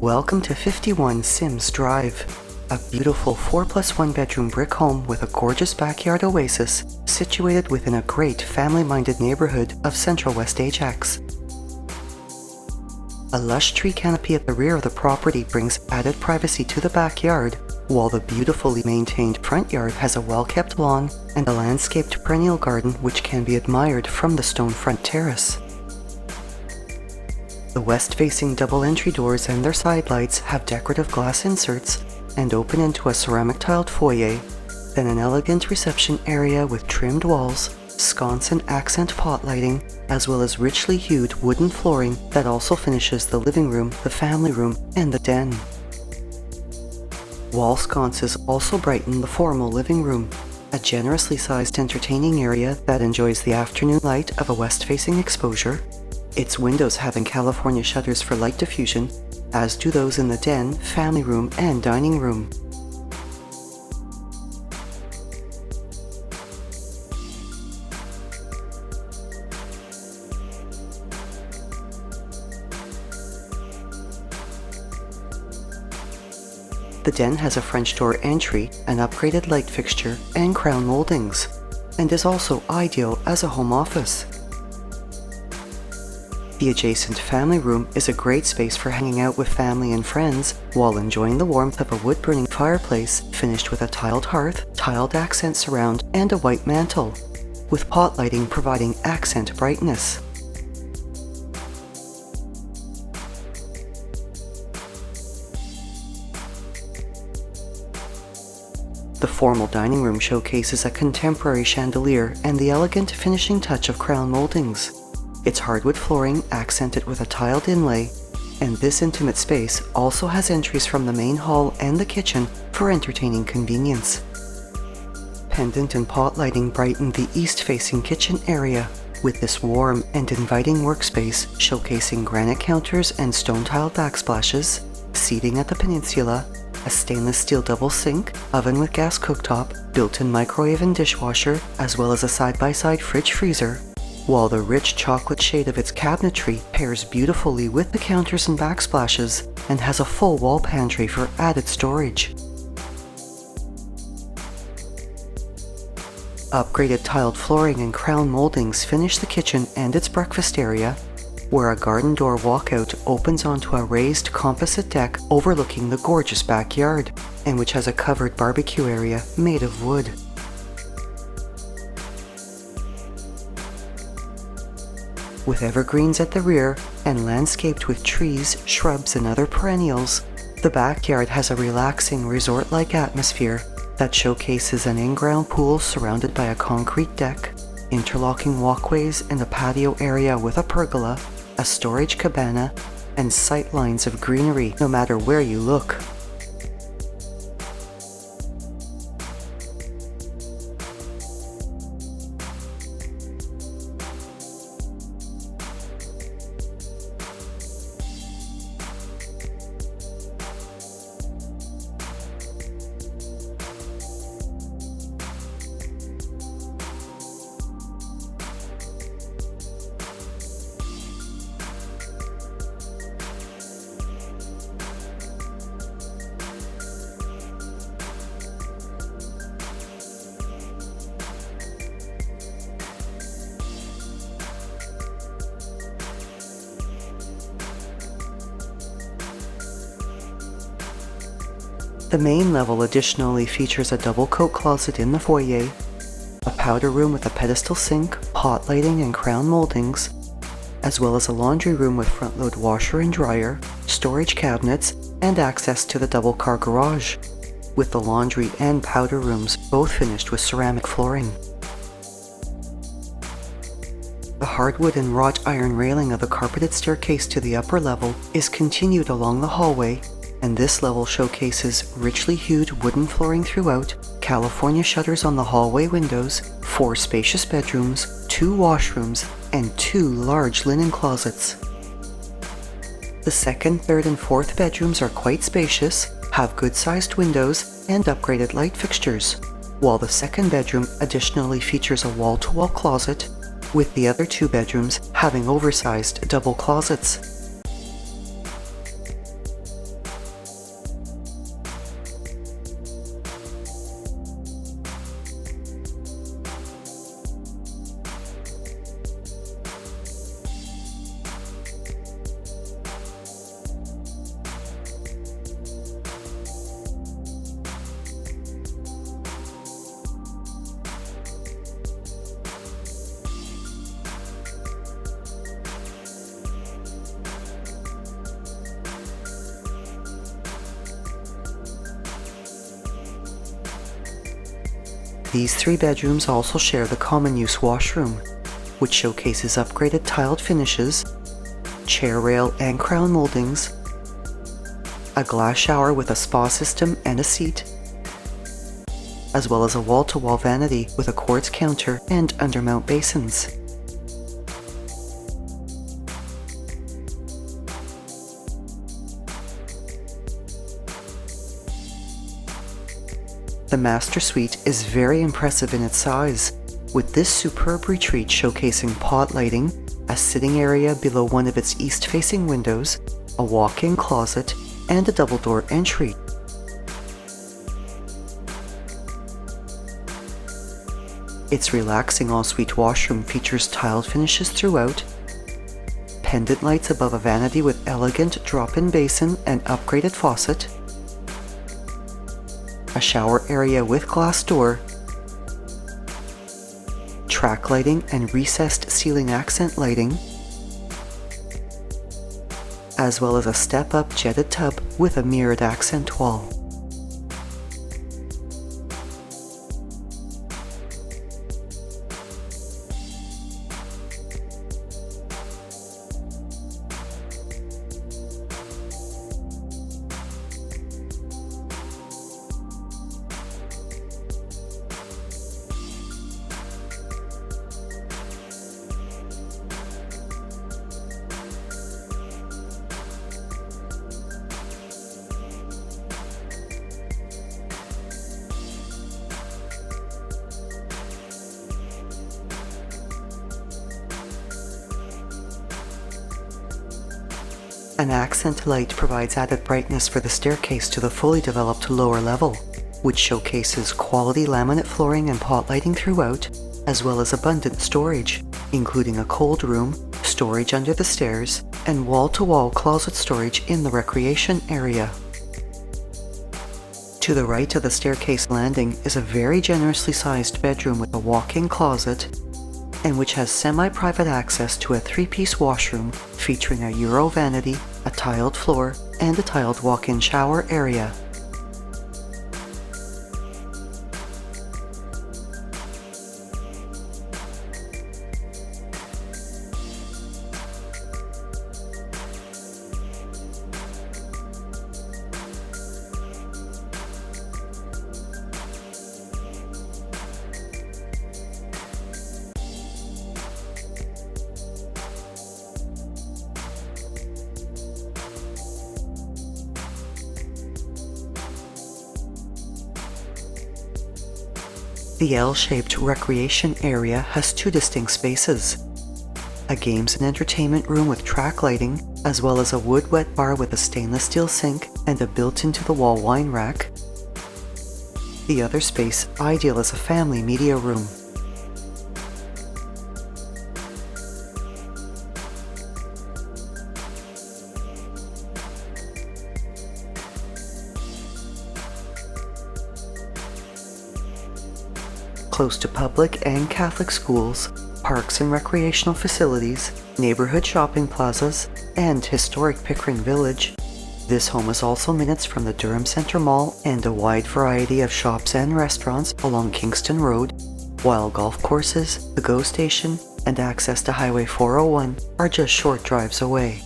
Welcome to 51 Sims Drive, a beautiful 4+1 bedroom brick home with a gorgeous backyard oasis situated within a great family-minded neighbourhood of Central West Ajax. A lush tree canopy at the rear of the property brings added privacy to the backyard, while the beautifully maintained front yard has a well-kept lawn and a landscaped perennial garden which can be admired from the stone front terrace. The west-facing double entry doors and their sidelights have decorative glass inserts and open into a ceramic tiled foyer, then an elegant reception area with trimmed walls, sconce and accent pot lighting, as well as richly hued wooden flooring that also finishes the living room, the family room, and the den. Wall sconces also brighten the formal living room, a generously sized entertaining area that enjoys the afternoon light of a west-facing exposure, its windows having California shutters for light diffusion, as do those in the den, family room, and dining room. The den has a French door entry, an upgraded light fixture, and crown moldings, and is also ideal as a home office. The adjacent family room is a great space for hanging out with family and friends while enjoying the warmth of a wood-burning fireplace finished with a tiled hearth, tiled accent surround, and a white mantle, with pot lighting providing accent brightness. The formal dining room showcases a contemporary chandelier and the elegant finishing touch of crown moldings. Its hardwood flooring accented with a tiled inlay, and this intimate space also has entries from the main hall and the kitchen for entertaining convenience. Pendant and pot lighting brighten the east-facing kitchen area, with this warm and inviting workspace showcasing granite counters and stone-tiled backsplashes, seating at the peninsula, a stainless steel double sink, oven with gas cooktop, built-in microwave and dishwasher, as well as a side-by-side fridge-freezer, while the rich chocolate shade of its cabinetry pairs beautifully with the counters and backsplashes and has a full wall pantry for added storage. Upgraded tiled flooring and crown moldings finish the kitchen and its breakfast area, where a garden door walkout opens onto a raised composite deck overlooking the gorgeous backyard, and which has a covered barbecue area made of wood. With evergreens at the rear and landscaped with trees, shrubs, and other perennials, the backyard has a relaxing resort-like atmosphere that showcases an in-ground pool surrounded by a concrete deck, interlocking walkways and a patio area with a pergola, a storage cabana, and sight lines of greenery no matter where you look. The main level additionally features a double coat closet in the foyer, a powder room with a pedestal sink, pot lighting and crown moldings, as well as a laundry room with front-load washer and dryer, storage cabinets, and access to the double car garage, with the laundry and powder rooms both finished with ceramic flooring. The hardwood and wrought iron railing of the carpeted staircase to the upper level is continued along the hallway, and this level showcases richly hued wooden flooring throughout, California shutters on the hallway windows, 4 spacious bedrooms, 2 washrooms, and 2 large linen closets. The second, third, and fourth bedrooms are quite spacious, have good-sized windows, and upgraded light fixtures, while the second bedroom additionally features a wall-to-wall closet, with the other 2 bedrooms having oversized double closets. These 3 bedrooms also share the common-use washroom, which showcases upgraded tiled finishes, chair rail and crown moldings, a glass shower with a spa system and a seat, as well as a wall-to-wall vanity with a quartz counter and undermount basins. The master suite is very impressive in its size, with this superb retreat showcasing pot lighting, a sitting area below one of its east-facing windows, a walk-in closet, and a double-door entry. Its relaxing ensuite washroom features tiled finishes throughout, pendant lights above a vanity with elegant drop-in basin and upgraded faucet, a shower area with glass door, track lighting and recessed ceiling accent lighting, as well as a step-up jetted tub with a mirrored accent wall. An accent light provides added brightness for the staircase to the fully developed lower level, which showcases quality laminate flooring and pot lighting throughout, as well as abundant storage, including a cold room, storage under the stairs, and wall-to-wall closet storage in the recreation area. To the right of the staircase landing is a very generously sized bedroom with a walk-in closet, and which has semi-private access to a 3-piece washroom featuring a Euro vanity, a tiled floor, and a tiled walk-in shower area. The L-shaped recreation area has 2 distinct spaces: a games and entertainment room with track lighting, as well as a wood wet bar with a stainless steel sink and a built-into-the-wall wine rack. The other space ideal as a family media room. Close to public and Catholic schools, parks and recreational facilities, neighborhood shopping plazas, and historic Pickering Village, this home is also minutes from the Durham Centre Mall and a wide variety of shops and restaurants along Kingston Road, while golf courses, the GO Station, and access to Highway 401 are just short drives away.